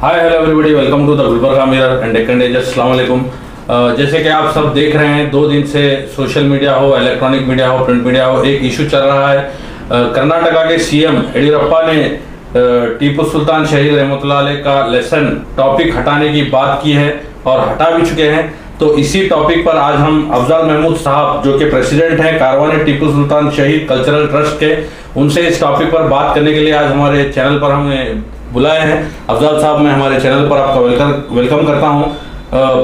Hi hello everybody, welcome to the Gulbarga mirror and Deccan digest. अस्सलाम वालेकुम। जैसे कि आप सब देख रहे हैं, 2 दिन से सोशल मीडिया हो, इलेक्ट्रॉनिक मीडिया हो, प्रिंट मीडिया हो, एक इशू चल रहा है। कर्नाटका के सीएम येडियुरप्पा ने टीपू सुल्तान शहीद रहमतुल्लाह अलैह का लेसन टॉपिक हटाने की बात की है और हटा भी चुके हैं। तो इसी टॉपिक पर आज हम अफजल महमूद साहब, जो कि प्रेसिडेंट हैं कारवान टीपू सुल्तान शहीद कल्चरल ट्रस्ट के, उनसे इस टॉपिक पर बात करने के लिए आज हमारे चैनल पर हमें बुलाए हैं। अफजल साहब, मैं हमारे चैनल पर आपका वेलकम करता हूं।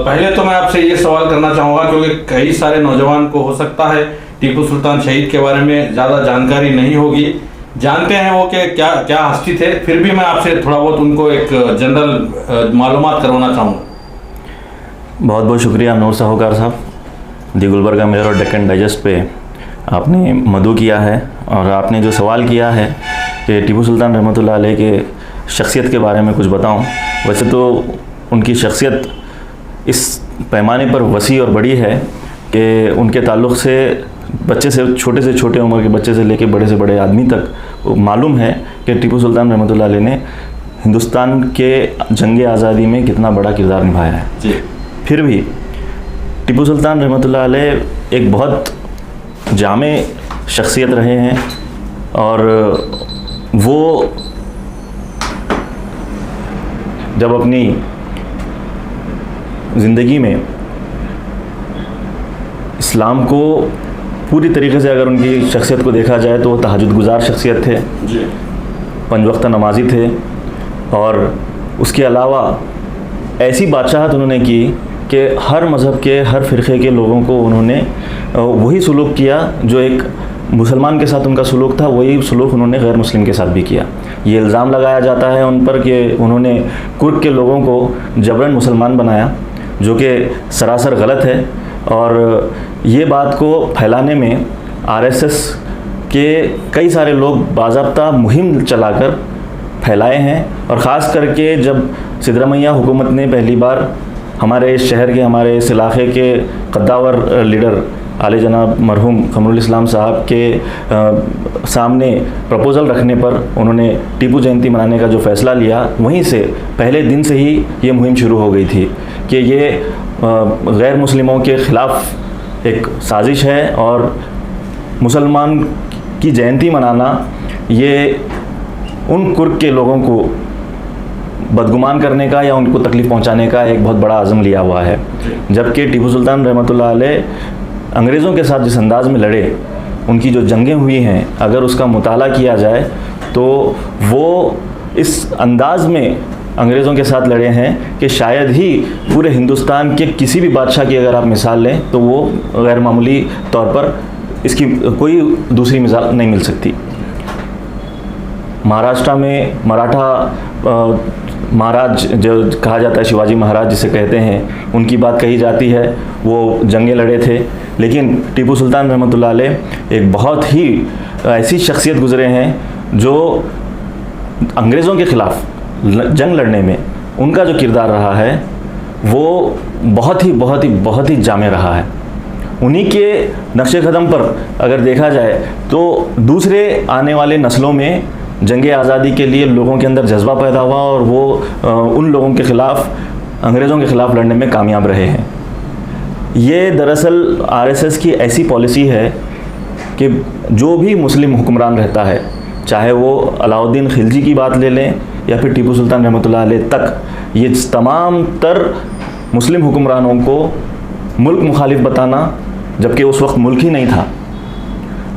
पहले तो मैं आपसे ये सवाल करना चाहूँगा, क्योंकि कई सारे नौजवान को हो सकता है टीपू सुल्तान शहीद के बारे में ज़्यादा जानकारी नहीं होगी, जानते हैं वो कि क्या क्या हस्ती थे, फिर भी मैं आपसे थोड़ा बहुत उनको एक जनरल मालूमात करवाना चाहूँगा। बहुत बहुत शुक्रिया नूर साहूकार साहब। दी गुलबर्गा मिरर और डेक्कन डाइजेस्ट पे आपने मदू किया है और आपने जो सवाल किया है कि टीपू सुल्तान रहमतुल्लाह अलैह के शख्सियत के बारे में कुछ बताऊं। वैसे तो उनकी शख्सियत इस पैमाने पर वसी और बड़ी है कि उनके ताल्लुक़ से छोटे उम्र के बच्चे से लेकर बड़े से बड़े आदमी तक मालूम है कि टीपू सुल्तान रहमतुल्लाह अलैह ने हिंदुस्तान के जंग आज़ादी में कितना बड़ा किरदार निभाया है जी। फिर भी टीपू सुल्तान रहमतुल्लाह अलैह एक बहुत जामे शख्सियत रहे हैं और वो जब अपनी ज़िंदगी में इस्लाम को पूरी तरीके से अगर उनकी शख्सियत को देखा जाए तो वो तहज्जुद गुज़ार शख्सियत थे जी। 5 वक्त नमाजी थे और उसके अलावा ऐसी बादशाहत उन्होंने की कि हर मज़हब के, हर फ़िरक़े के लोगों को उन्होंने वही सलूक किया जो एक मुसलमान के साथ उनका सलूक था, वही सलूक उन्होंने गैर मुस्लिम के साथ भी किया। ये इल्ज़ाम लगाया जाता है उन पर कि उन्होंने कुर्द के लोगों को जबरन मुसलमान बनाया, जो कि सरासर गलत है। और ये बात को फैलाने में आरएसएस के कई सारे लोग बाज़ाब्ता मुहिम चलाकर फैलाए हैं। और ख़ास करके जब सिद्धरामैया हुकूमत ने पहली बार हमारे शहर के, हमारे इस इलाक़े के कद्दावर लीडर आले जनाब मरहूम क़मरुल इस्लाम साहब के सामने प्रपोज़ल रखने पर उन्होंने टीपू जयंती मनाने का जो फ़ैसला लिया, वहीं से पहले दिन से ही ये मुहिम शुरू हो गई थी कि ये गैर मुस्लिमों के ख़िलाफ़ एक साजिश है और मुसलमान की जयंती मनाना ये उन कुर्द के लोगों को बदगुमान करने का या उनको तकलीफ़ पहुंचाने का एक बहुत बड़ा आज़म लिया हुआ है। जबकि टीपू सुल्तान रहमतुल्लाह अलैह अंग्रेज़ों के साथ जिस अंदाज़ में लड़े, उनकी जो जंगें हुई हैं, अगर उसका मुताला किया जाए तो वो इस अंदाज़ में अंग्रेज़ों के साथ लड़े हैं कि शायद ही पूरे हिंदुस्तान के किसी भी बादशाह की अगर आप मिसाल लें तो वो गैर मामूली तौर पर इसकी कोई दूसरी मिसाल नहीं मिल सकती। महाराष्ट्र में मराठा महाराज जो कहा जाता है, शिवाजी महाराज जिसे कहते हैं, उनकी बात कही जाती है, वो जंगें लड़े थे। लेकिन टीपू सुल्तान रहमतुल्लाह अलैह एक बहुत ही ऐसी शख्सियत गुज़रे हैं जो अंग्रेज़ों के ख़िलाफ़ जंग लड़ने में उनका जो किरदार रहा है वो बहुत ही जामे रहा है। उन्हीं के नक्शे कदम पर अगर देखा जाए तो दूसरे आने वाले नस्लों में जंग आज़ादी के लिए लोगों के अंदर जज्बा पैदा हुआ और वो उन लोगों के ख़िलाफ़, अंग्रेज़ों के ख़िलाफ़ लड़ने में कामयाब रहे हैं। ये दरअसल आरएसएस की ऐसी पॉलिसी है कि जो भी मुस्लिम हुक्मरान रहता है, चाहे वो अलाउद्दीन खिलजी की बात ले लें या फिर टीपू सुल्तान रहमतुल्लाह अलैह तक, ये तमाम तर मुस्लिम हुक्मरानों को मुल्क मुखालिफ बताना, जबकि उस वक्त मुल्क ही नहीं था,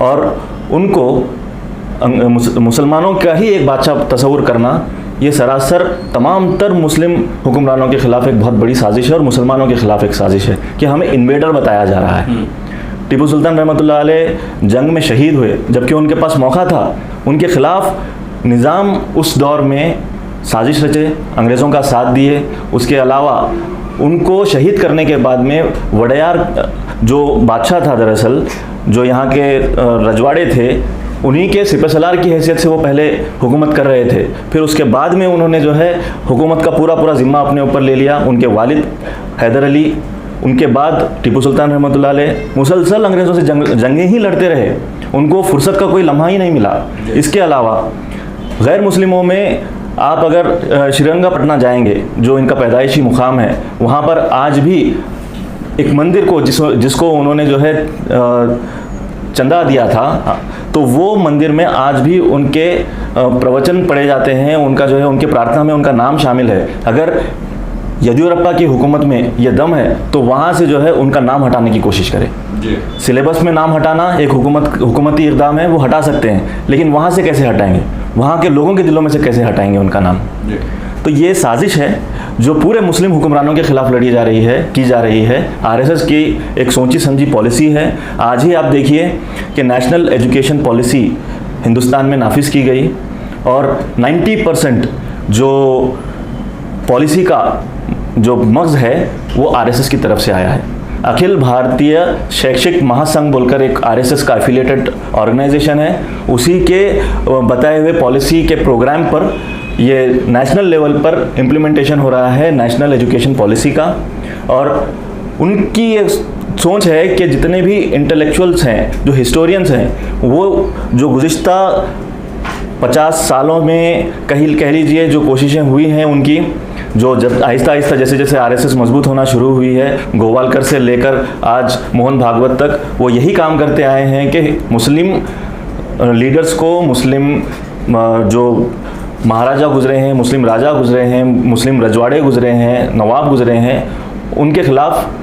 और उनको मुसलमानों का ही एक बादशाह तस्वुर करना, ये सरासर तमाम तर मुस्लिम हुक्मरानों के ख़िलाफ़ एक बहुत बड़ी साजिश है और मुसलमानों के ख़िलाफ़ एक साजिश है कि हमें इन्वेडर बताया जा रहा है। टीपू सुल्तान रहमतुल्लाह अलैह जंग में शहीद हुए, जबकि उनके पास मौका था, उनके ख़िलाफ़ निज़ाम उस दौर में साजिश रचे, अंग्रेज़ों का साथ दिए। उसके अलावा उनको शहीद करने के बाद में वड़यार जो बादशाह था, दरअसल जो यहाँ के रजवाड़े थे, उन्हीं के सिपहसालार की हैसियत से वो पहले हुकूमत कर रहे थे। फिर उसके बाद में उन्होंने जो है हुकूमत का पूरा ज़िम्मा अपने ऊपर ले लिया। उनके वालिद हैदर अली, उनके बाद टीपू सुल्तान रहमतुल्लाह अलैह मुसलसल अंग्रेज़ों से जंगें ही लड़ते रहे, उनको फुर्सत का कोई लम्हा ही नहीं मिला। इसके अलावा गैर मुस्लिमों में आप अगर श्रीरंगपटना जाएंगे, जो इनका पैदाइशी मुकाम है, वहाँ पर आज भी एक मंदिर को जिसको उन्होंने जो है चंदा दिया था, तो वो मंदिर में आज भी उनके प्रवचन पढ़े जाते हैं, उनका जो है उनके प्रार्थना में उनका नाम शामिल है। अगर येदियुरप्पा की हुकूमत में ये दम है तो वहाँ से जो है उनका नाम हटाने की कोशिश करें। सिलेबस में नाम हटाना एक हुकूमती इक़दाम है, वो हटा सकते हैं, लेकिन वहाँ से कैसे हटाएंगे, वहाँ के लोगों के दिलों में से कैसे हटाएंगे उनका नाम। तो ये साजिश है जो पूरे मुस्लिम हुक्मरानों के खिलाफ लड़ी जा रही है, की जा रही है। आरएसएस की एक सोची समझी पॉलिसी है। आज ही आप देखिए कि नेशनल एजुकेशन पॉलिसी हिंदुस्तान में नाफिज की गई और 90% जो पॉलिसी का जो मग़ज़ है वो आरएसएस की तरफ से आया है। अखिल भारतीय शैक्षिक महासंघ बोलकर एक आरएसएस का एफिलिएटेड ऑर्गेनाइजेशन है, उसी के बताए हुए पॉलिसी के प्रोग्राम पर ये नेशनल लेवल पर इम्प्लीमेंटेशन हो रहा है नेशनल एजुकेशन पॉलिसी का। और उनकी ये सोच है कि जितने भी इंटेलेक्चुअल्स हैं, जो हिस्टोरियंस हैं, वो जो गुज़िश्ता 50 सालों में कह लीजिए जो कोशिशें हुई हैं उनकी, जो जब आहिस्ता आहिस्ता जैसे जैसे आरएसएस मजबूत होना शुरू हुई है, गोवालकर से लेकर आज मोहन भागवत तक, वो यही काम करते आए हैं कि मुस्लिम लीडर्स को, मुस्लिम जो महाराजा गुजरे हैं, मुस्लिम राजा गुजरे हैं, मुस्लिम रजवाड़े गुजरे हैं, नवाब गुजरे हैं, उनके खिलाफ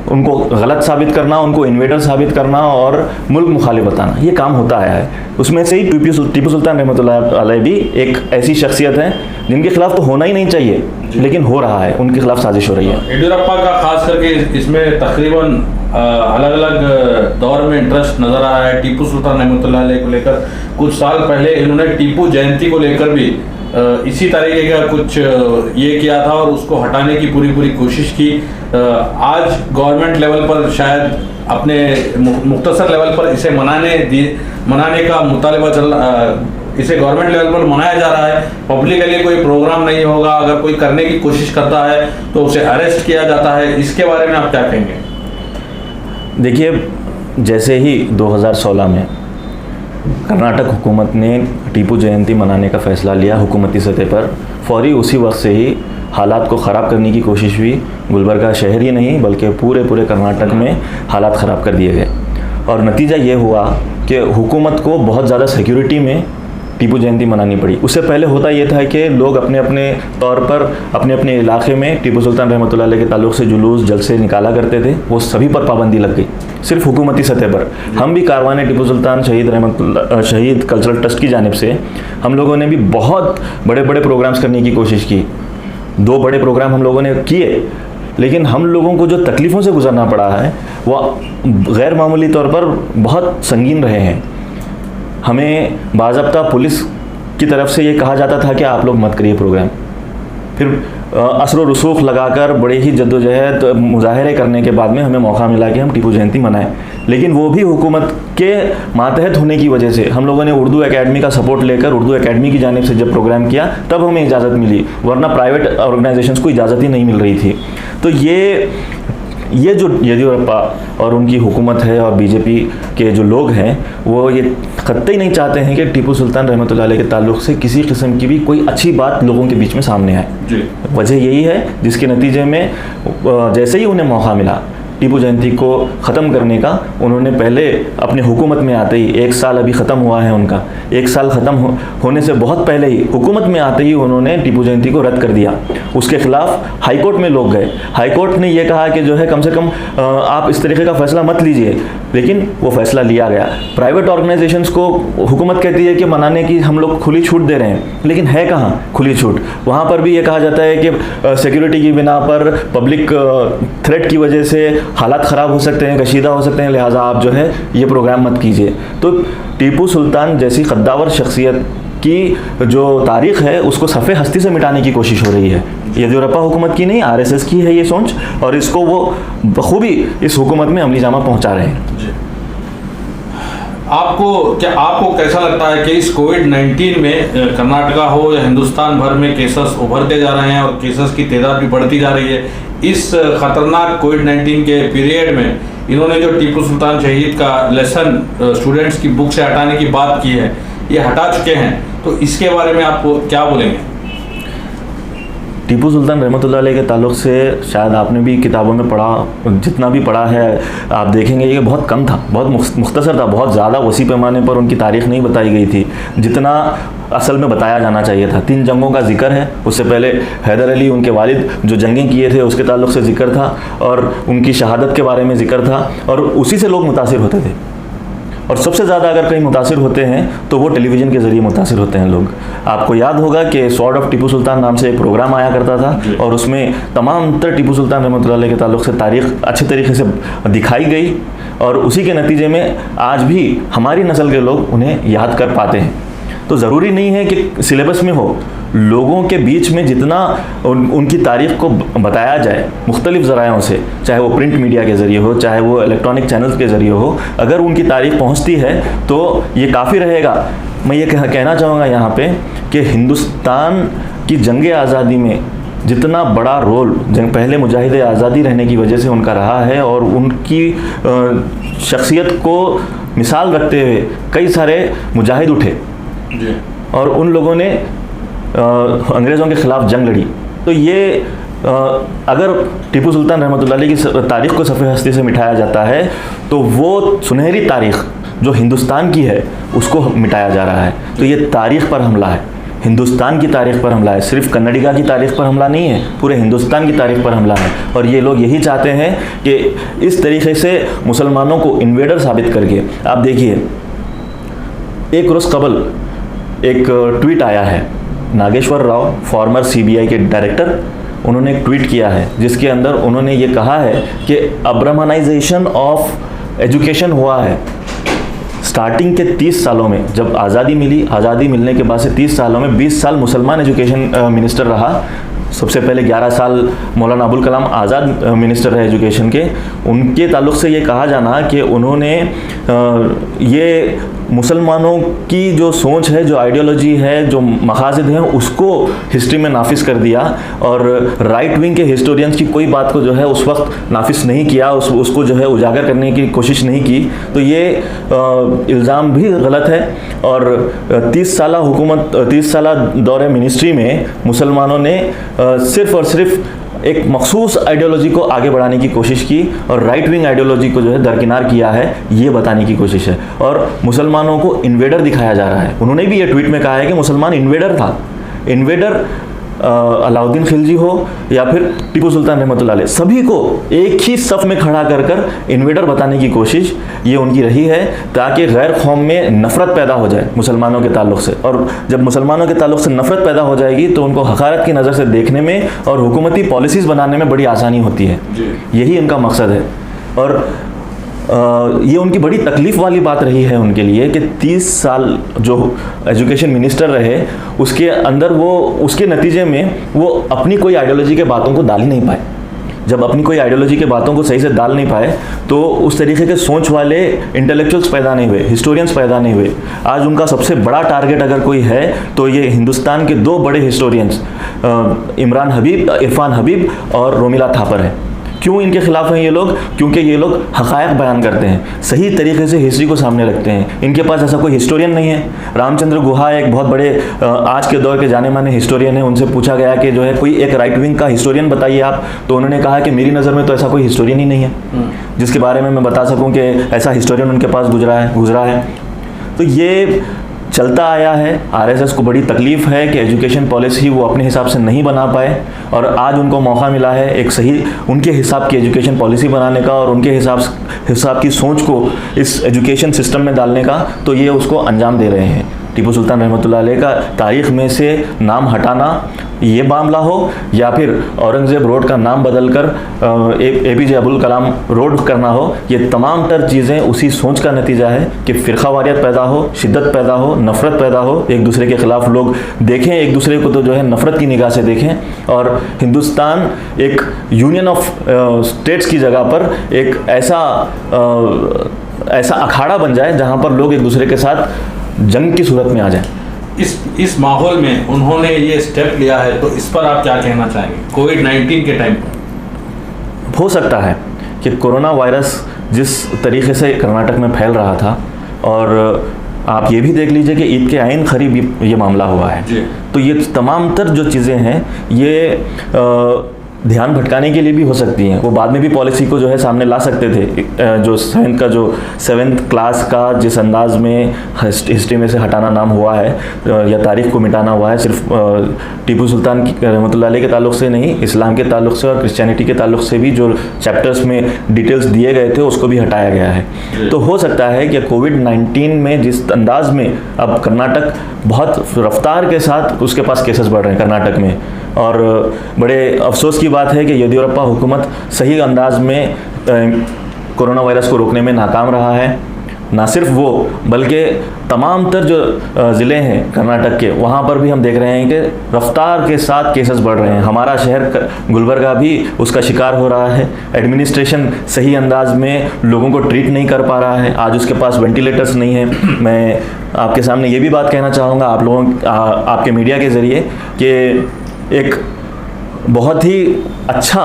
उनको गलत साबित करना, उनको इन्वेडर साबित करना और मुल्क मुखालिफ बताना, ये काम होता आया है। उसमें से ही टीपू सुल्तान रहमतुल्लाह अलैह भी एक ऐसी शख्सियत है जिनके खिलाफ तो होना ही नहीं चाहिए, लेकिन हो रहा है, उनके खिलाफ साजिश हो रही है। येदियुरप्पा का खास करके इसमें तकरीबन अलग अलग दौर में इंटरेस्ट नज़र आ रहा है। टीपू सुल्तान रहमतुल्लाह अलैह को लेकर कुछ साल पहले इन्होंने टीपू जयंती को लेकर भी इसी तरीके का कुछ ये किया था और उसको हटाने की पूरी कोशिश की। आज गवर्नमेंट लेवल पर शायद अपने मुख्तसर लेवल पर इसे मनाने का मुतालबा इसे गवर्नमेंट लेवल पर मनाया जा रहा है। पब्लिकली कोई प्रोग्राम नहीं होगा, अगर कोई करने की कोशिश करता है तो उसे अरेस्ट किया जाता है। इसके बारे में आप क्या कहेंगे? देखिए, जैसे ही 2016 में कर्नाटक हुकूमत ने टीपू जयंती मनाने का फ़ैसला लिया हुकूमती सतह पर, फौरी उसी वक्त से ही हालात को ख़राब करने की कोशिश हुई। गुलबर्गा शहर ही नहीं बल्कि पूरे कर्नाटक में हालात ख़राब कर दिए गए और नतीजा ये हुआ कि हुकूमत को बहुत ज़्यादा सिक्योरिटी में टीपू जयंती मनानी पड़ी। उससे पहले होता ये था कि लोग अपने अपने तौर पर अपने अपने इलाके में टीपू सुल्तान रहमतुल्लाह अलैह के ताल्लुक़ से जुलूस जलसे निकाला करते थे, वो सभी पर पाबंदी लग गई, सिर्फ हुकूमती सतह पर। हम भी कारवान टीपू सुल्तान शहीद कल्चरल ट्रस्ट की जानिब से हम लोगों ने भी बहुत बड़े बड़े प्रोग्राम्स करने की कोशिश की। 2 बड़े प्रोग्राम हम लोगों ने किए, लेकिन हम लोगों को जो तकलीफ़ों से गुजरना पड़ा है वह गैर मामूली तौर पर बहुत संगीन रहे हैं। हमें बाज़ाब्ता पुलिस की तरफ से ये कहा जाता था कि आप लोग मत करिए प्रोग्राम, फिर असर व रसूख लगाकर बड़े ही जद्दोजहद मुजाहरे करने के बाद में हमें मौका मिला कि हम टीपू जयंती मनाएं। लेकिन वो भी हुकूमत के मातहत होने की वजह से हम लोगों ने उर्दू एकेडमी का सपोर्ट लेकर उर्दू एकेडमी की जानिब से जब प्रोग्राम किया तब हमें इजाज़त मिली, वरना प्राइवेट ऑर्गेनाइजेशंस को इजाज़त ही नहीं मिल रही थी। तो ये जो येदियुरप्पा और उनकी हुकूमत है और बीजेपी के जो लोग हैं वो ये कतई नहीं चाहते हैं कि टीपू सुल्तान रहमतुल्लाह अलैह के ताल्लुक़ से किसी किस्म की भी कोई अच्छी बात लोगों के बीच में सामने आए। वजह यही है जिसके नतीजे में जैसे ही उन्हें मौका मिला टीपू जयंती को ख़त्म करने का, उन्होंने पहले अपने हुकूमत में आते ही 1 साल अभी ख़त्म हुआ है उनका, 1 साल ख़त्म होने से बहुत पहले ही हुकूमत में आते ही उन्होंने टीपू जयंती को रद्द कर दिया। उसके ख़िलाफ़ हाई कोर्ट में लोग गए, हाई कोर्ट ने यह कहा कि जो है कम से कम आप इस तरीके का फ़ैसला मत लीजिए, लेकिन वो फ़ैसला लिया गया। प्राइवेट ऑर्गेनाइजेशंस को हुकूमत कहती है कि मनाने की हम लोग खुली छूट दे रहे हैं, लेकिन है कहाँ खुली छूट? वहाँ पर भी ये कहा जाता है कि सिक्योरिटी की बिना पर, पब्लिक थ्रेट की वजह से हालात ख़राब हो सकते हैं, कशीदा हो सकते हैं, लिहाजा आप जो है ये प्रोग्राम मत कीजिए। तो टीपू सुल्तान जैसी कद्दावर शख्सियत की जो तारीख़ है उसको सफ़े हस्ती से मिटाने की कोशिश हो रही है। येदियुरप्पा हुकूमत की नहीं, आरएसएस की है ये सोच, और इसको वो बखूबी इस हुकूमत में अमली जामा पहुँचा रहे हैं। आपको कैसा लगता है कि इस कोविड-19 में कर्नाटका हो या हिंदुस्तान भर में केसेस उभरते जा रहे हैं और केसेस की तादाद भी बढ़ती जा रही है, इस ख़तरनाक कोविड-19 के पीरियड में इन्होंने जो टीपू सुल्तान शहीद का लेसन स्टूडेंट्स की बुक से हटाने की बात की है, ये हटा चुके हैं, तो इसके बारे में आप क्या बोलेंगे? टीपू सुल्तान रहमतुल्लाह अलैह के ताल्लुक़ से शायद आपने भी किताबों में पढ़ा, जितना भी पढ़ा है आप देखेंगे ये बहुत कम था, बहुत मुख्तसर था, बहुत ज़्यादा वसी पैमाने पर उनकी तारीख़ नहीं बताई गई थी जितना असल में बताया जाना चाहिए था। 3 जंगों का जिक्र है, उससे पहले हैदर अली उनके वालिद जो जंगें किए थे उसके ताल्लुक़ से जिक्र था, और उनकी शहादत के बारे में जिक्र था, और उसी से लोग मुतासिर होते थे। और सबसे ज़्यादा अगर कहीं मुतासिर होते हैं तो वो टेलीविज़न के ज़रिए मुतासिर होते हैं लोग। आपको याद होगा कि स्वॉर्ड ऑफ टीपू सुल्तान नाम से एक प्रोग्राम आया करता था, और उसमें तमाम तर टीपू सुल्तान रहमतुल्लाह अलैह के ताल्लुक़ से तारीख़ अच्छे तरीके से दिखाई गई, और उसी के नतीजे में आज भी हमारी नस्ल के लोग उन्हें याद कर पाते हैं। तो ज़रूरी नहीं है कि सिलेबस में हो, लोगों के बीच में जितना उनकी तारीख़ को बताया जाए मुख्तलिफ़ ज़रायों से, चाहे वो प्रिंट मीडिया के ज़रिए हो, चाहे वो इलेक्ट्रॉनिक चैनल्स के ज़रिए हो, अगर उनकी तारीख़ पहुंचती है तो ये काफ़ी रहेगा। मैं ये कहना चाहूँगा यहाँ पे कि हिंदुस्तान की जंग आज़ादी में जितना बड़ा रोल पहले मुजाहिद आज़ादी रहने की वजह से उनका रहा है, और उनकी शख्सियत को मिसाल रखते हुए कई सारे मुजाहिद उठे और उन लोगों ने अंग्रेज़ों के ख़िलाफ़ जंग लड़ी। तो ये अगर टीपू सुल्तान रहमतुल्लाह अलैह की तारीख़ को सफ़े हस्ती से मिटाया जाता है तो वो सुनहरी तारीख़ जो हिंदुस्तान की है उसको मिटाया जा रहा है। तो ये तारीख़ पर हमला है, हिंदुस्तान की तारीख़ पर हमला है, सिर्फ कन्नडिगा की तारीख़ पर हमला नहीं है, पूरे हिंदुस्तान की तारीख़ पर हमला है। और ये लोग यही चाहते हैं कि इस तरीक़े से मुसलमानों को इन्वेडर साबित करके, आप देखिए एक रोज़ कबल एक ट्वीट आया है, नागेश्वर राव फॉर्मर CBI के डायरेक्टर, उन्होंने एक ट्वीट किया है जिसके अंदर उन्होंने ये कहा है कि अब्राह्मनाइजेशन ऑफ एजुकेशन हुआ है। स्टार्टिंग के 30 सालों में जब आज़ादी मिली, आज़ादी मिलने के बाद से 30 सालों में 20 साल मुसलमान एजुकेशन मिनिस्टर रहा। सबसे पहले 11 साल मौलाना अबुल कलाम आज़ाद मिनिस्टर रहे एजुकेशन के। उनके ताल्लुक़ से ये कहा जाना कि उन्होंने ये मुसलमानों की जो सोच है, जो आइडियोलॉजी है, जो मकासद हैं, उसको हिस्ट्री में नाफिज कर दिया, और राइट विंग के हिस्टोरियंस की कोई बात को जो है उस वक्त नाफिज नहीं किया, उसको जो है उजागर करने की कोशिश नहीं की। तो ये इल्ज़ाम भी गलत है। और 30 साल हुकूमत, 30 साल दौरे मिनिस्ट्री में मुसलमानों ने सिर्फ़ और सिर्फ एक मखसूस आइडियोलॉजी को आगे बढ़ाने की कोशिश की, और राइट विंग आइडियोलॉजी को जो है दरकिनार किया है, ये बताने की कोशिश है। और मुसलमानों को इन्वेडर दिखाया जा रहा है। उन्होंने भी ये ट्वीट में कहा है कि मुसलमान इन्वेडर था। इन्वेडर अलाउद्दीन खिलजी हो या फिर टीपू सुल्तान रहमतुल्लाह अलैह, सभी को एक ही सफ़ में खड़ा कर इन्वेडर बताने की कोशिश ये उनकी रही है, ताकि गैर कौम में नफ़रत पैदा हो जाए मुसलमानों के ताल्लुक़ से। और जब मुसलमानों के ताल्लुक़ से नफ़रत पैदा हो जाएगी तो उनको हक़ारत की नज़र से देखने में और हुकूमती पॉलिसीज़ बनाने में बड़ी आसानी होती है। यही इनका मकसद है। और ये उनकी बड़ी तकलीफ़ वाली बात रही है उनके लिए कि 30 साल जो एजुकेशन मिनिस्टर रहे, उसके अंदर वो, उसके नतीजे में वो अपनी कोई आइडियोलॉजी के बातों को डाल ही नहीं पाए। जब अपनी कोई आइडियोलॉजी के बातों को सही से डाल नहीं पाए तो उस तरीके के सोच वाले इंटेलेक्चुअल्स पैदा नहीं हुए, हिस्टोरियंस पैदा नहीं हुए। आज उनका सबसे बड़ा टारगेट अगर कोई है तो ये हिंदुस्तान के 2 बड़े हिस्टोरियंस इरफान हबीब और रोमिला थापर है। क्यों इनके खिलाफ हैं ये लोग? क्योंकि ये लोग हक़ायक़ बयान करते हैं, सही तरीके से हिस्ट्री को सामने रखते हैं। इनके पास ऐसा कोई हिस्टोरियन नहीं है। रामचंद्र गुहा एक बहुत बड़े आज के दौर के जाने माने हिस्टोरियन है। उनसे पूछा गया कि जो है कोई एक राइट विंग का हिस्टोरियन बताइए आप, तो उन्होंने कहा कि मेरी नज़र में तो ऐसा कोई हिस्टोरियन ही नहीं है जिसके बारे में मैं बता सकूँ कि ऐसा हिस्टोरियन उनके पास गुजरा है। तो ये चलता आया है। RSS को बड़ी तकलीफ़ है कि एजुकेशन पॉलिसी वो अपने हिसाब से नहीं बना पाए, और आज उनको मौका मिला है एक सही उनके हिसाब की एजुकेशन पॉलिसी बनाने का और उनके हिसाब की सोच को इस एजुकेशन सिस्टम में डालने का, तो ये उसको अंजाम दे रहे हैं। टीपू सुल्तान रहमतुल्लाह अलैह का तारीख़ में से नाम हटाना ये मामला हो, या फिर औरंगज़ेब रोड का नाम बदलकर APJ अबुल कलाम रोड करना हो, ये तमाम तर चीज़ें उसी सोच का नतीजा है कि फ़िरक़ावारियत पैदा हो, शिद्दत पैदा हो, नफ़रत पैदा हो, एक दूसरे के ख़िलाफ़ लोग देखें, एक दूसरे को तो जो है नफ़रत की निगाह से देखें। और हिंदुस्तान एक यूनियन ऑफ स्टेट्स की जगह पर एक ऐसा अखाड़ा बन जाए जहाँ पर लोग एक दूसरे के साथ जंग की सूरत में आ जाए। इस माहौल में उन्होंने ये स्टेप लिया है, तो इस पर आप क्या कहना चाहेंगे? कोविड-19 के टाइम पर हो सकता है कि कोरोना वायरस जिस तरीके से कर्नाटक में फैल रहा था और आप ये भी देख लीजिए कि ईद के आइन करीब ये मामला हुआ है। तो ये तमाम तर जो चीज़ें हैं ये ध्यान भटकाने के लिए भी हो सकती हैं। वो बाद में भी पॉलिसी को जो है सामने ला सकते थे। जो सेवन्थ क्लास का जिस अंदाज में हिस्ट्री में से हटाना नाम हुआ है या तारीख को मिटाना हुआ है, सिर्फ टीपू सुल्तान रहमतुल्लाह अलैह के ताल्लुक से नहीं, इस्लाम के ताल्लुक से और क्रिश्चियनिटी के ताल्लुक से भी जो चैप्टर्स में डिटेल्स दिए गए थे उसको भी हटाया गया है। तो हो सकता है कि कोविड-19 में जिस अंदाज में अब कर्नाटक बहुत रफ्तार के साथ उसके पास केसेस बढ़ रहे हैं कर्नाटक में, और बड़े अफसोस की बात है कि येदियुरप्पा हुकूमत सही अंदाज में कोरोना वायरस को रोकने में नाकाम रहा है। ना सिर्फ वो बल्कि तमाम तर जो ज़िले हैं कर्नाटक के, वहाँ पर भी हम देख रहे हैं कि रफ्तार के साथ केसेस बढ़ रहे हैं। हमारा शहर गुलबर्गा भी उसका शिकार हो रहा है। एडमिनिस्ट्रेशन सही अंदाज में लोगों को ट्रीट नहीं कर पा रहा है। आज उसके पास वेंटिलेटर्स नहीं है। मैं आपके सामने ये भी बात कहना चाहूँगा आप लोगों आपके मीडिया के ज़रिए कि एक बहुत ही अच्छा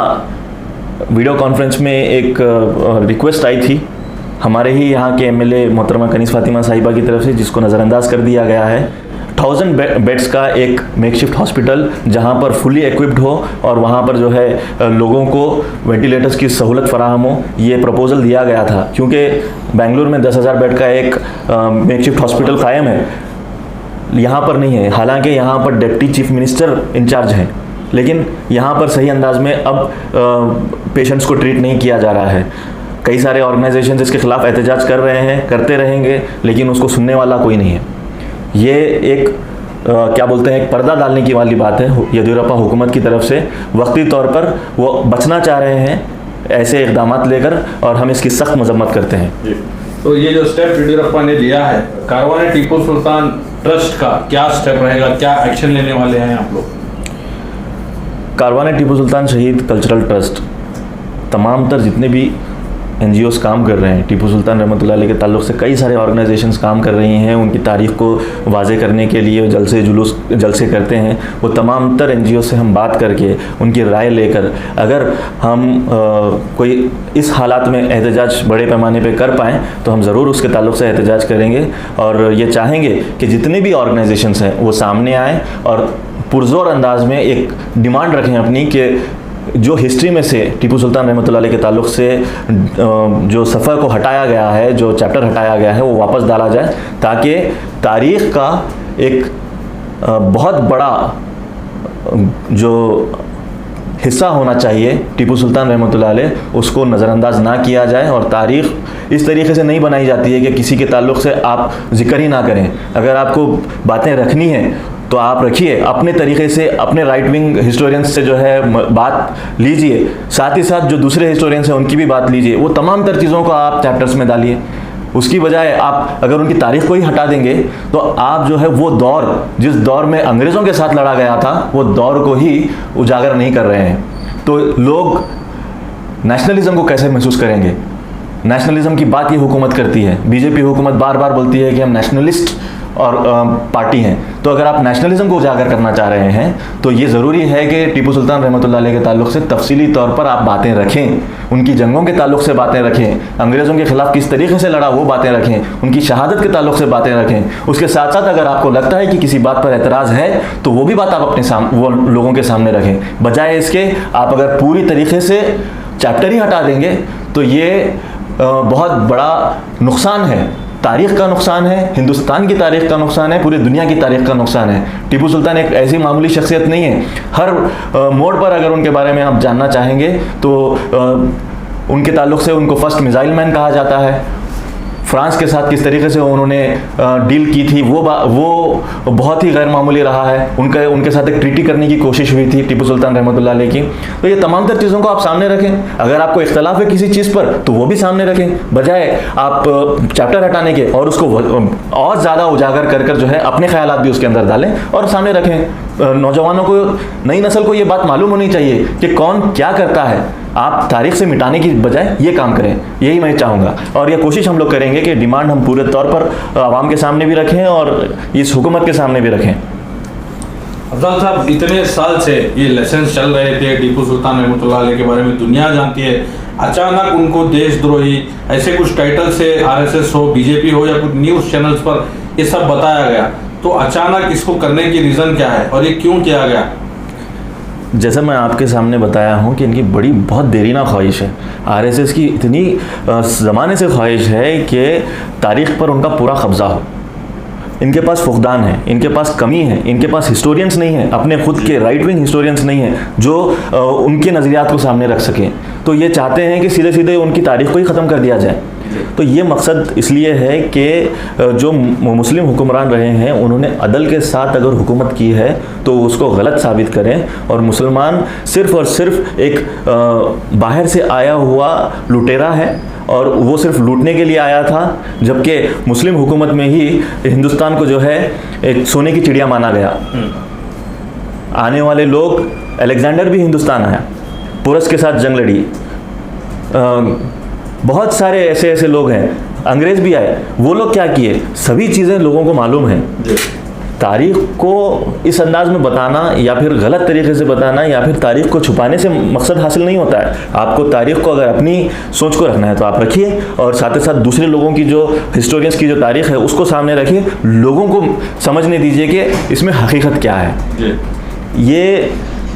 वीडियो कॉन्फ्रेंस में एक रिक्वेस्ट आई थी हमारे ही यहाँ के एमएलए मोहतरमा कनीज़ फातिमा साहिबा की तरफ से, जिसको नज़रअंदाज कर दिया गया है। 1000 बेड्स का एक मेकशिफ्ट हॉस्पिटल जहाँ पर फुली इक्विप्ड हो और वहाँ पर जो है लोगों को वेंटिलेटर्स की सहूलत फराहम हो, ये प्रपोज़ल दिया गया था। क्योंकि बेंगलुरु में 10,000 बेड का एक मेकशिफ्ट हॉस्पिटल कायम है, यहाँ पर नहीं है। हालांकि यहाँ पर डिप्टी चीफ मिनिस्टर इंचार्ज हैं, लेकिन यहाँ पर सही अंदाज में अब पेशेंट्स को ट्रीट नहीं किया जा रहा है। कई सारे ऑर्गेनाइजेशन इसके खिलाफ एहतजाज कर रहे हैं, करते रहेंगे, लेकिन उसको सुनने वाला कोई नहीं है। ये एक क्या बोलते हैं, एक पर्दा डालने की वाली बात है येदियुरप्पा हुकूमत की तरफ से। वक्ती तौर पर वो बचना चाह रहे हैं ऐसे इक़दामात लेकर, और हम इसकी सख्त मजम्मत करते हैं। तो ये जो स्टेप येदियुरप्पा ने लिया है, कारवान टीपू सुल्तान ट्रस्ट का क्या स्टेप रहेगा, क्या एक्शन लेने वाले हैं आप लोग? कारवान टीपू सुल्तान शहीद कल्चरल ट्रस्ट तमाम तर जितने भी NGOs काम कर रहे हैं, टीपू सुल्तान रहमतुल्लाह अलैह के ताल्लुक़ से कई सारे ऑर्गेनाइजेशंस काम कर रही हैं उनकी तारीख़ को वाज़े करने के लिए, जलसे जुलूस जलसे करते हैं। वो तमाम तर NGO से हम बात करके उनकी राय लेकर अगर हम कोई इस हालात में एहतजाज बड़े पैमाने पे कर पाएँ तो हम ज़रूर उसके ताल्लुक़ से एहतजाज करेंगे, और ये चाहेंगे कि जितने भी ऑर्गेनाइजेशंस हैं वो सामने आएँ और पुरज़ोर अंदाज में एक डिमांड रखें अपनी कि जो हिस्ट्री में से टीपू सुल्तान रहमतुल्लाह अलैह के ताल्लुक़ से जो सफ़र को हटाया गया है, जो चैप्टर हटाया गया है, वो वापस डाला जाए, ताकि तारीख़ का एक बहुत बड़ा जो हिस्सा होना चाहिए टीपू सुल्तान रहमतुल्लाह अलैह, उसको नज़रअंदाज ना किया जाए। और तारीख़ इस तरीके से नहीं बनाई जाती है कि किसी के ताल्लुक़ से आप जिक्र ही ना करें। अगर आपको बातें रखनी हैं तो आप रखिए अपने तरीके से, अपने राइट विंग हिस्टोरियंस से जो है बात लीजिए, साथ ही साथ जो दूसरे हिस्टोरियंस हैं उनकी भी बात लीजिए। वो तमाम तर चीज़ों को आप चैप्टर्स में डालिए। उसकी बजाय आप अगर उनकी तारीख को ही हटा देंगे तो आप जो है वो दौर, जिस दौर में अंग्रेज़ों के साथ लड़ा गया था, वो दौर को ही उजागर नहीं कर रहे हैं। तो लोग नेशनलिज्म को कैसे महसूस करेंगे? नेशनलिज्म की बात ये हुकूमत करती है, बीजेपी हुकूमत बार बार बोलती है कि हम नेशनलिस्ट और पार्टी हैं। तो अगर आप नेशनलिज्म को उजागर करना चाह रहे हैं तो ये ज़रूरी है कि टीपू सुल्तान रहमतुल्लाह अलैह के ताल्लुक़ से तफसीली तौर पर आप बातें रखें, उनकी जंगों के ताल्लुक़ से बातें रखें, अंग्रेज़ों के ख़िलाफ़ किस तरीके से लड़ा वो बातें रखें, उनकी शहादत के ताल्लुक़ से बातें रखें। उसके साथ साथ अगर आपको लगता है कि किसी बात पर एतराज़ है तो वो भी बात आप अपने वो लोगों के सामने रखें। बजाय इसके आप अगर पूरी तरीके से चैप्टर ही हटा देंगे तो ये बहुत बड़ा नुकसान है, तारीख़ का नुकसान है, हिंदुस्तान की तारीख़ का नुकसान है, पूरी दुनिया की तारीख़ का नुकसान है। टीपू सुल्तान एक ऐसी मामूली शख्सियत नहीं है। हर मोड़ पर अगर उनके बारे में आप जानना चाहेंगे तो उनके ताल्लुक़ से उनको फर्स्ट मिसाइल मैन कहा जाता है। फ्रांस के साथ किस तरीके से उन्होंने डील की थी वो बहुत ही गैर मामूली रहा है। उनके साथ एक ट्रीटी करने की कोशिश हुई थी टीपू सुल्तान रहमतुल्लाह अलैह की। तो ये तमाम तर चीज़ों को आप सामने रखें। अगर आपको इख्तलाफ है किसी चीज़ पर तो वो भी सामने रखें, बजाय आप चैप्टर हटाने के और उसको और ज़्यादा उजागर कर जो है अपने ख्यालात भी उसके अंदर डालें और सामने रखें। नौजवानों को, नई नस्ल को ये बात मालूम होनी चाहिए कि कौन क्या करता है। आप तारीख से मिटाने की बजाय ये काम करें, यही मैं चाहूँगा। और ये कोशिश हम लोग करेंगे कि डिमांड हम पूरे तौर पर आवाम के सामने भी रखें और इस हुकूमत के सामने भी रखें। अफजल साहब, इतने साल से ये लेसन्स चल रहे थे टीपू सुल्तान रहमतुल्लाह अलैह के बारे में, दुनिया जानती है। अचानक उनको देशद्रोही ऐसे कुछ टाइटल से RSS हो, बीजेपी हो या कुछ न्यूज़ चैनल्स पर ये सब बताया गया, तो अचानक इसको करने की रीज़न क्या है और ये क्यों किया गया? जैसा मैं आपके सामने बताया हूँ कि इनकी बहुत देरीना ख्वाहिश है। आरएसएस की इतनी ज़माने से ख्वाहिश है कि तारीख़ पर उनका पूरा कब्ज़ा हो। इनके पास फुकदान है, इनके पास कमी है, इनके पास हिस्टोरियंस नहीं है, अपने खुद के राइट विंग हिस्टोरियंस नहीं है जो उनके नज़रियात को सामने रख सकें। तो ये चाहते हैं कि सीधे सीधे उनकी तारीख़ को ही ख़त्म कर दिया जाए। तो ये मकसद इसलिए है कि जो मुस्लिम हुक्मरान रहे हैं उन्होंने अदल के साथ अगर हुकूमत की है तो उसको गलत साबित करें, और मुसलमान सिर्फ़ और सिर्फ एक बाहर से आया हुआ लुटेरा है और वो सिर्फ लूटने के लिए आया था, जबकि मुस्लिम हुकूमत में ही हिंदुस्तान को जो है एक सोने की चिड़िया माना गया। आने वाले लोग, अलेक्जेंडर भी हिंदुस्तान आया, पुरस के साथ जंग लड़ी, बहुत सारे ऐसे लोग हैं, अंग्रेज़ भी आए, वो लोग क्या किए, सभी चीज़ें लोगों को मालूम है। तारीख़ को इस अंदाज में बताना या फिर गलत तरीके से बताना या फिर तारीख़ को छुपाने से मकसद हासिल नहीं होता है। आपको तारीख़ को अगर अपनी सोच को रखना है तो आप रखिए, और साथ ही साथ दूसरे लोगों की जो हिस्टोरियंस की जो तारीख़ है उसको सामने रखिए, लोगों को समझने दीजिए कि इसमें हकीकत क्या है। ये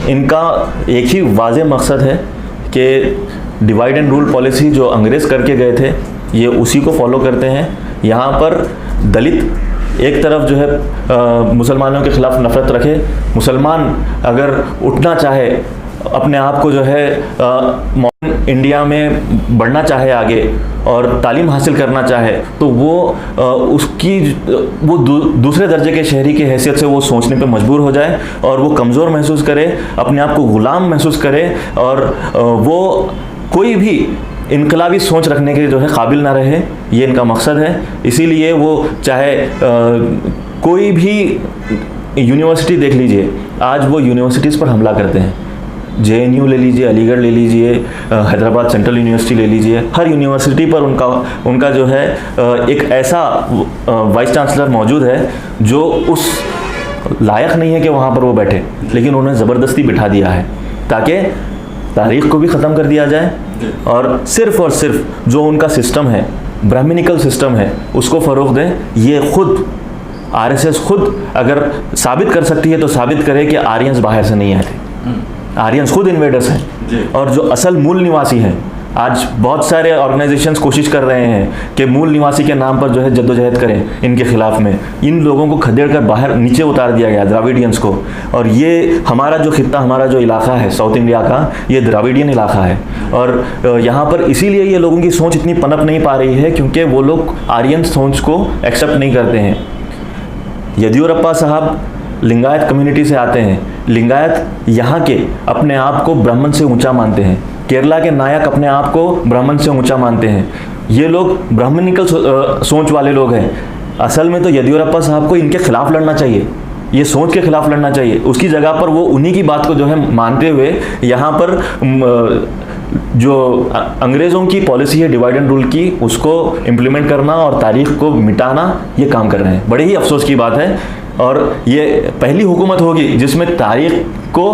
इनका एक ही वाज़ेह मकसद है कि डिवाइड एंड रूल पॉलिसी जो अंग्रेज़ करके गए थे ये उसी को फॉलो करते हैं। यहाँ पर दलित एक तरफ जो है मुसलमानों के ख़िलाफ़ नफ़रत रखे, मुसलमान अगर उठना चाहे, अपने आप को जो है मॉडर्न इंडिया में बढ़ना चाहे आगे और तालीम हासिल करना चाहे, तो वो दूसरे दर्जे के शहरी की हैसियत से वो सोचने पे मजबूर हो जाए और वो कमज़ोर महसूस करे, अपने आप को ग़ुलाम महसूस करे, और वो कोई भी इनकलाबी सोच रखने के जो है काबिल ना रहे। ये इनका मकसद है। इसीलिए वो चाहे कोई भी यूनिवर्सिटी देख लीजिए, आज वो यूनिवर्सिटीज़ पर हमला करते हैं। JNU ले लीजिए, अलीगढ़ ले लीजिए, हैदराबाद सेंट्रल यूनिवर्सिटी ले लीजिए, हर यूनिवर्सिटी पर उनका जो है एक ऐसा वाइस चांसलर मौजूद है जो उस लायक नहीं है कि वहाँ पर वो बैठे, लेकिन उन्हें ज़बरदस्ती बिठा दिया है ताकि तारीख़ को भी ख़त्म कर दिया जाए और सिर्फ जो उनका सिस्टम है, ब्राह्मणिकल सिस्टम है, उसको फ़रोग़ दें। ये खुद RSS खुद अगर साबित कर सकती है तो साबित करे कि आर्यंस बाहर से नहीं आए थे, आर्यंस खुद इन्वेडर्स हैं, और जो असल मूल निवासी हैं, आज बहुत सारे ऑर्गेनाइजेशंस कोशिश कर रहे हैं कि मूल निवासी के नाम पर जो है जद्दोजहद करें इनके ख़िलाफ़ में। इन लोगों को खदेड़ कर बाहर नीचे उतार दिया गया, द्राविडियंस को। और ये हमारा जो खित्ता, हमारा जो इलाका है साउथ इंडिया का, ये द्राविडियन इलाका है। और यहाँ पर इसीलिए ये लोगों की सोच इतनी पनप नहीं पा रही है क्योंकि वो लोग आर्यन सोच को एक्सेप्ट नहीं करते हैं। येदियुरप्पा साहब लिंगायत कम्युनिटी से आते हैं। लिंगायत यहाँ के अपने आप को ब्राह्मण से ऊंचा मानते हैं। केरला के नायक अपने आप को ब्राह्मण से ऊंचा मानते हैं। ये लोग ब्राह्मणिकल सोच वाले लोग हैं। असल में तो येदियुरप्पा साहब को इनके खिलाफ लड़ना चाहिए, ये सोच के खिलाफ लड़ना चाहिए। उसकी जगह पर वो उन्हीं की बात को जो है मानते हुए यहाँ पर जो अंग्रेज़ों की पॉलिसी है डिवाइड एंड रूल की, उसको इम्प्लीमेंट करना और तारीख़ को मिटाना, ये काम कर रहे हैं। बड़े ही अफसोस की बात है, और ये पहली हुकूमत होगी जिसमें तारीख़ को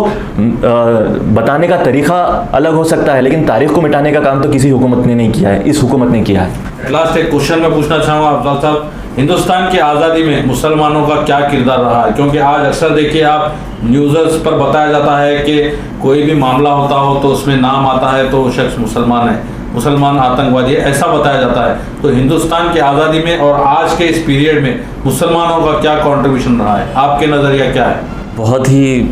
बताने का तरीक़ा अलग हो सकता है, लेकिन तारीख़ को मिटाने का काम तो किसी हुकूमत ने नहीं किया है, इस हुकूमत ने किया है। लास्ट एक क्वेश्चन मैं पूछना चाहूँगा अफजल साहब, हिंदुस्तान की आज़ादी में मुसलमानों का क्या किरदार रहा है? क्योंकि आज अक्सर देखिए आप न्यूज़ पर बताया जाता है कि कोई भी मामला होता हो तो उसमें नाम आता है तो वो शख्स मुसलमान है, मुसलमान आतंकवादी है, ऐसा बताया जाता है। तो हिंदुस्तान की आज़ादी में और आज के इस पीरियड में मुसलमानों का क्या कंट्रीब्यूशन रहा है, आपके नज़रिया क्या है? बहुत ही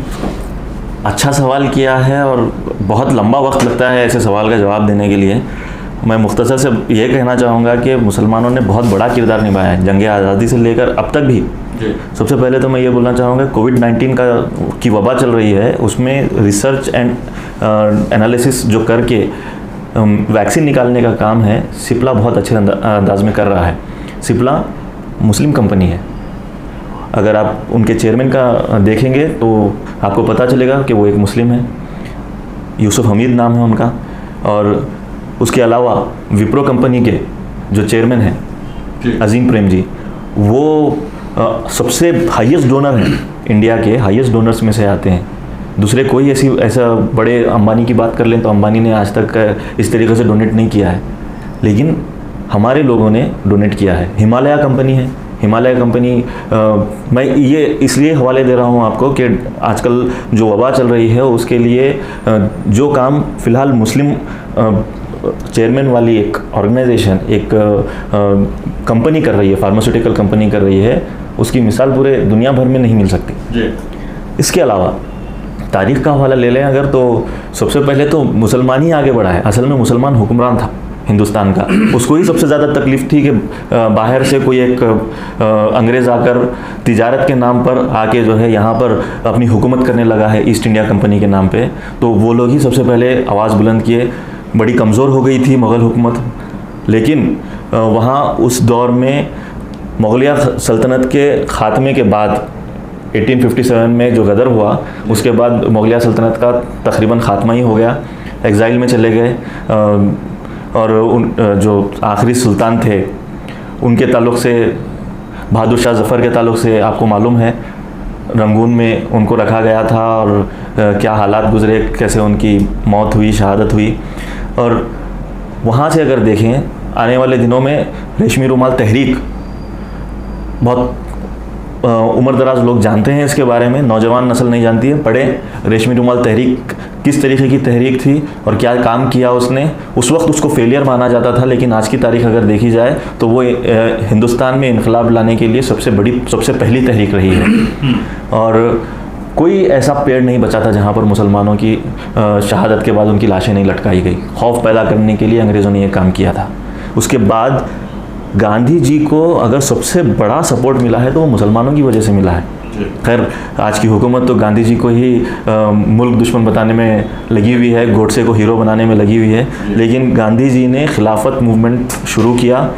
अच्छा सवाल किया है और बहुत लंबा वक्त लगता है ऐसे सवाल का जवाब देने के लिए। मैं मुख्तसर से ये कहना चाहूँगा कि मुसलमानों ने बहुत बड़ा किरदार निभाया है जंग आज़ादी से लेकर अब तक भी। सबसे पहले तो मैं ये बोलना चाहूँगा कोविड-19 की वबा चल रही है, उसमें रिसर्च एंड एनालिसिस जो करके वैक्सीन निकालने का काम है, सिप्ला बहुत अच्छे अंदाज में कर रहा है। सिप्ला मुस्लिम कंपनी है। अगर आप उनके चेयरमैन का देखेंगे तो आपको पता चलेगा कि वो एक मुस्लिम है, यूसुफ हमीद नाम है उनका। और उसके अलावा विप्रो कंपनी के जो चेयरमैन हैं अजीम प्रेम जी, वो सबसे हाईएस्ट डोनर हैं, इंडिया के हाईएस्ट डोनर्स में से आते हैं। दूसरे कोई ऐसा बड़े अंबानी की बात कर लें तो अंबानी ने आज तक इस तरीके से डोनेट नहीं किया है, लेकिन हमारे लोगों ने डोनेट किया है। हिमालय कंपनी है, हिमालय कंपनी, मैं ये इसलिए हवाले दे रहा हूँ आपको कि आजकल जो वबा चल रही है उसके लिए जो काम फ़िलहाल मुस्लिम चेयरमैन वाली एक ऑर्गेनाइजेशन, एक कंपनी कर रही है, फार्मास्यूटिकल कंपनी कर रही है, उसकी मिसाल पूरे दुनिया भर में नहीं मिल सकती जी। इसके अलावा तारीख़ का हवाला ले लें अगर, तो सबसे पहले तो मुसलमान ही आगे बढ़ा है। असल में मुसलमान हुक्मरान था हिंदुस्तान का, उसको ही सबसे ज़्यादा तकलीफ़ थी कि बाहर से कोई एक अंग्रेज़ आकर तिजारत के नाम पर आके जो है यहाँ पर अपनी हुकूमत करने लगा है ईस्ट इंडिया कंपनी के नाम पे, तो वो लोग ही सबसे पहले आवाज़ बुलंद किए। बड़ी कमज़ोर हो गई थी मुग़ल हुकूमत, लेकिन वहाँ उस दौर में मुग़लिया सल्तनत के ख़ात्मे के बाद 1857 में जो गदर हुआ, उसके बाद मुग़लिया सल्तनत का तकरीबन ख़ात्मा ही हो गया, एग्ज़ाइल में चले गए। और उन जो आखिरी सुल्तान थे उनके ताल्लुक़ से, बहादुर शाह ज़फ़र के ताल्लुक़ से आपको मालूम है, रंगून में उनको रखा गया था और क्या हालात गुज़रे, कैसे उनकी मौत हुई, शहादत हुई। और वहाँ से अगर देखें आने वाले दिनों में रेशमी रुमाल तहरीक, बहुत उम्र दराज लोग जानते हैं इसके बारे में, नौजवान नस्ल नहीं जानती है। पढ़ें रेशमी रुमाल तहरीक किस तरीके की तहरीक थी और क्या काम किया उसने। उस वक्त उसको फेलियर माना जाता था, लेकिन आज की तारीख अगर देखी जाए तो वो हिंदुस्तान में इनकलाब लाने के लिए सबसे पहली तहरीक रही है। और कोई ऐसा पेड़ नहीं बचा था जहाँ पर मुसलमानों की शहादत के बाद उनकी लाशें नहीं लटकाई गई। खौफ पैदा करने के लिए अंग्रेज़ों ने ये काम किया था। उसके बाद गांधी जी को अगर सबसे बड़ा सपोर्ट मिला है तो वो मुसलमानों की वजह से मिला है। खैर आज की हुकूमत तो गांधी जी को ही मुल्क दुश्मन बताने में लगी हुई है, गोडसे को हीरो बनाने में लगी हुई है, लेकिन गांधी जी ने खिलाफत मूवमेंट शुरू किया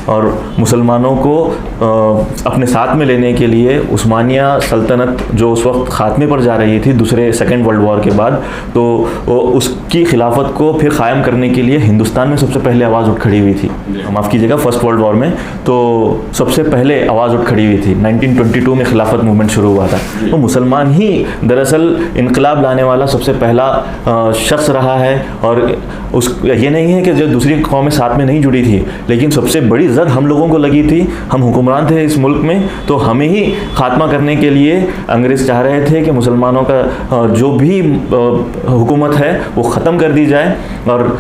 और मुसलमानों को अपने साथ में लेने के लिए उस्मानिया सल्तनत जो उस वक्त ख़ात्मे पर जा रही थी सेकेंड वर्ल्ड वॉर के बाद, तो उसकी खिलाफत को फिर क़ायम करने के लिए हिंदुस्तान में सबसे पहले आवाज़ उठ खड़ी हुई थी। माफ़ कीजिएगा, फर्स्ट वर्ल्ड वॉर में तो सबसे पहले आवाज़ उठ खड़ी हुई थी। 1922 में खिलाफत मूवमेंट शुरू हुआ था। तो मुसलमान ही दरअसल इनकलाब लाने वाला सबसे पहला शख्स रहा है। और ये नहीं है कि जो दूसरी कौमें साथ में नहीं जुड़ी थी, लेकिन सबसे बड़ी जद हम लोगों को लगी थी। हम हुक्मरान थे इस मुल्क में, तो हमें ही खात्मा करने के लिए अंग्रेज़ चाह रहे थे कि मुसलमानों का जो भी हुकूमत है वो ख़त्म कर दी जाए। और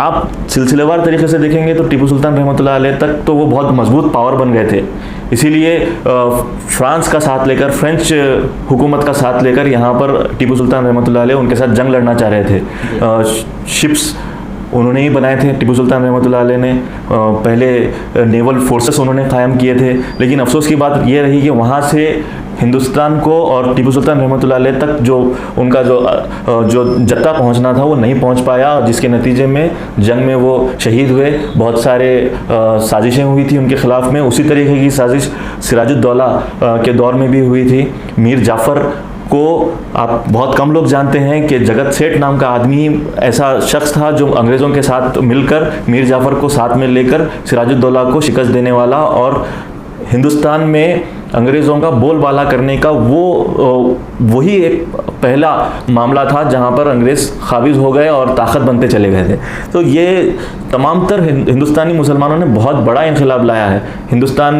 आप सिलसिलेवार तरीके से देखेंगे तो टीपू सुल्तान रहमतुल्लाह अलैह तक तो वो बहुत मजबूत पावर बन गए थे। इसीलिए फ्रांस का साथ लेकर, फ्रेंच हुकूमत का साथ लेकर यहाँ पर टीपू सुल्तान रहमतुल्लाह अलैह उनके साथ जंग लड़ना चाह रहे थे। शिप्स उन्होंने ही बनाए थे, टीपू सुल्तान रहमतुल्लाह अलैह ने पहले नेवल फोर्सेस उन्होंने कायम किए थे। लेकिन अफसोस की बात ये रही कि वहाँ से हिंदुस्तान को और टीपू सुल्तान रहमतुल्लाह अलैह तक जो उनका जो जत्था पहुँचना था वो नहीं पहुँच पाया, जिसके नतीजे में जंग में वो शहीद हुए। बहुत सारे साजिशें हुई थी उनके ख़िलाफ़ में। उसी तरीके की साजिश सिराजुद्दौला के दौर में भी हुई थी। मीर जाफ़र को आप बहुत कम लोग जानते हैं कि जगत सेठ नाम का आदमी ऐसा शख्स था जो अंग्रेज़ों के साथ मिलकर मीर जाफ़र को साथ में लेकर सिराजुद्दौला को शिकस्त देने वाला और हिंदुस्तान में अंग्रेज़ों का बोलबाला करने का वही एक पहला मामला था जहां पर अंग्रेज़ काबिज़ हो गए और ताकत बनते चले गए थे। तो ये तमाम तर हिंदुस्तानी मुसलमानों ने बहुत बड़ा इनकलाब लाया है। हिंदुस्तान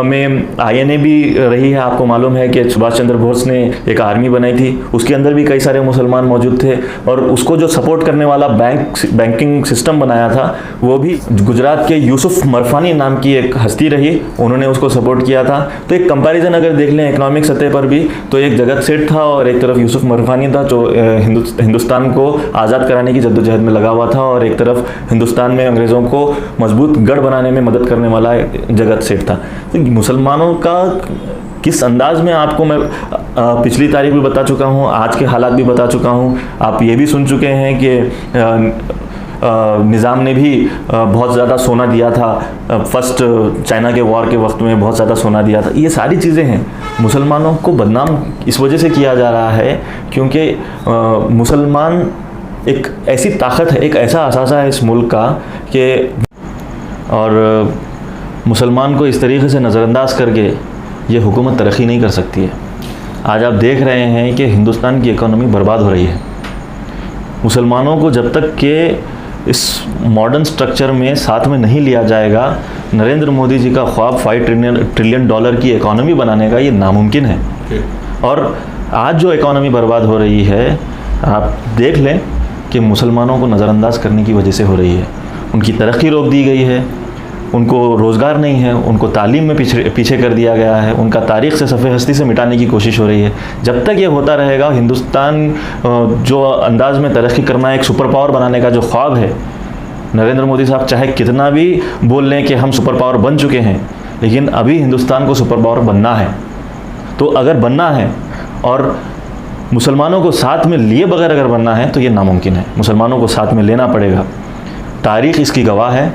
में INA भी रही है। आपको मालूम है कि सुभाष चंद्र बोस ने एक आर्मी बनाई थी, उसके अंदर भी कई सारे मुसलमान मौजूद थे और उसको जो सपोर्ट करने वाला बैंकिंग सिस्टम बनाया था वो भी गुजरात के यूसुफ मरफानी नाम की एक हस्ती रही, उन्होंने उसको सपोर्ट किया था। तो एक कंपैरिजन अगर देख लें इकोनॉमिक सतह पर भी, तो एक जगत सेठ था और एक तरफ यूसुफ मरफानी था जो हिंदुस्तान को आज़ाद कराने की जद्दोजहद में लगा हुआ था, और एक तरफ हिंदुस्तान में अंग्रेज़ों को मजबूत गढ़ बनाने में मदद करने वाला जगत सेठ था। तो मुसलमानों का किस अंदाज में आपको मैं पिछली तारीख भी बता चुका हूँ, आज के हालात भी बता चुका हूँ। आप ये भी सुन चुके हैं कि निज़ाम ने भी बहुत ज़्यादा सोना दिया था, फर्स्ट चाइना के वॉर के वक्त में बहुत ज़्यादा सोना दिया था। ये सारी चीज़ें हैं। मुसलमानों को बदनाम इस वजह से किया जा रहा है क्योंकि मुसलमान एक ऐसी ताकत है, एक ऐसा असासा है इस मुल्क का कि, और मुसलमान को इस तरीके से नज़रअंदाज करके ये हुकूमत तरक्की नहीं कर सकती है। आज आप देख रहे हैं कि हिंदुस्तान की इकोनॉमी बर्बाद हो रही है। मुसलमानों को जब तक के इस मॉडर्न स्ट्रक्चर में साथ में नहीं लिया जाएगा, नरेंद्र मोदी जी का ख्वाब 5 ट्रिलियन डॉलर की इकोनॉमी बनाने का ये नामुमकिन है। और आज जो इकोनॉमी बर्बाद हो रही है, आप देख लें कि मुसलमानों को नज़रअंदाज करने की वजह से हो रही है। उनकी तरक्की रोक दी गई है, उनको रोज़गार नहीं है, उनको तालीम में पीछे कर दिया गया है, उनका तारीख़ से सफ़े हस्ती से मिटाने की कोशिश हो रही है। जब तक ये होता रहेगा, हिंदुस्तान जो अंदाज़ में तरक्की करना, एक सुपर पावर बनाने का जो ख्वाब है, नरेंद्र मोदी साहब चाहे कितना भी बोल लें कि हम सुपर पावर बन चुके हैं, लेकिन अभी हिंदुस्तान को सुपर पावर बनना है। तो अगर बनना है और मुसलमानों को साथ में लिए बगैर अगर बनना है तो ये नामुमकिन है। मुसलमानों को साथ में लेना पड़ेगा। तारीख़ इसकी गवाह है।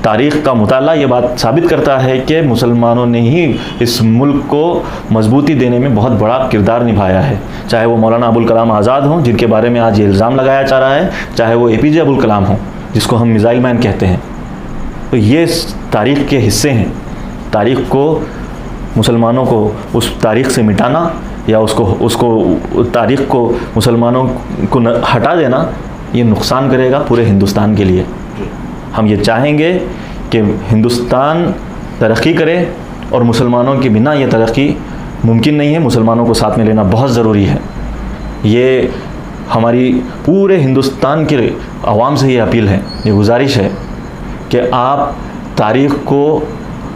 तारीख़ का मुताला ये बात साबित करता है कि मुसलमानों ने ही इस मुल्क को मजबूती देने में बहुत बड़ा किरदार निभाया है। चाहे वो मौलाना अबुल कलाम आज़ाद हों, जिनके बारे में आज ये इल्ज़ाम लगाया जा रहा है, चाहे वो APJ अबुल कलाम हों, जिसको हम मिज़ाइल मैन कहते हैं। तो ये तारीख़ के हिस्से हैं। तारीख़ को, मुसलमानों को उस तारीख़ से मिटाना या उसको तारीख़ को मुसलमानों को हटा देना, ये नुकसान करेगा पूरे हिंदुस्तान के लिए। हम ये चाहेंगे कि हिंदुस्तान तरक्की करे और मुसलमानों के बिना ये तरक्की मुमकिन नहीं है। मुसलमानों को साथ में लेना बहुत ज़रूरी है। ये हमारी पूरे हिंदुस्तान के अवाम से ये अपील है, ये गुजारिश है कि आप तारीख़ को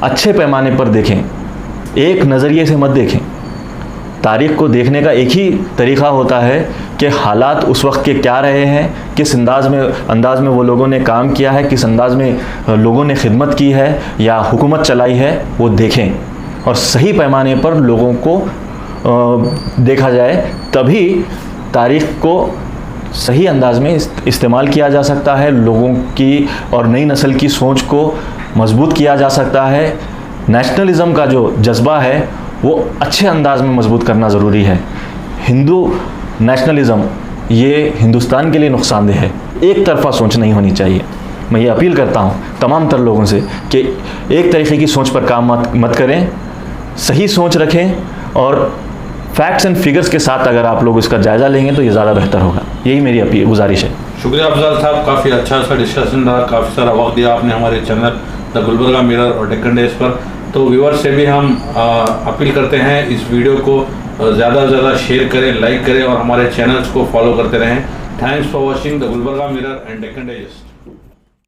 अच्छे पैमाने पर देखें, एक नज़रिए से मत देखें। तारीख़ को देखने का एक ही तरीक़ा होता है कि हालात उस वक्त के क्या रहे हैं, किस अंदाज़ में वो लोगों ने काम किया है, किस अंदाज़ में लोगों ने खिदमत की है या हुकूमत चलाई है, वो देखें और सही पैमाने पर लोगों को देखा जाए, तभी तारीख़ को सही अंदाज़ में इस्तेमाल किया जा सकता है। लोगों की और नई नस्ल की सोच को मजबूत किया जा सकता है। नेशनलिज़म का जो जज्बा है वो अच्छे अंदाज में मजबूत करना ज़रूरी है। हिंदू नेशनलिज़म ये हिंदुस्तान के लिए नुकसानदेह है। एक तरफा सोच नहीं होनी चाहिए। मैं ये अपील करता हूँ तमाम तर लोगों से कि एक तरीके की सोच पर काम मत करें, सही सोच रखें और फैक्ट्स एंड फिगर्स के साथ अगर आप लोग इसका जायज़ा लेंगे तो ये ज़्यादा बेहतर होगा। यही मेरी अपील गुजारिश है। शुक्रिया अफजल साहब, काफ़ी अच्छा सा डिस्कशन रहा, काफ़ी सारा वक्त दिया आपने हमारे चैनल द गुलबर्गा मिरर और डेक्कन डेज पर। तो व्यूअर्स से भी हम अपील करते हैं इस वीडियो को ज़्यादा से ज़्यादा शेयर करें, लाइक करें और हमारे चैनल्स को फॉलो करते रहें। Thanks for watching the Gulbarga mirror and Deccan days.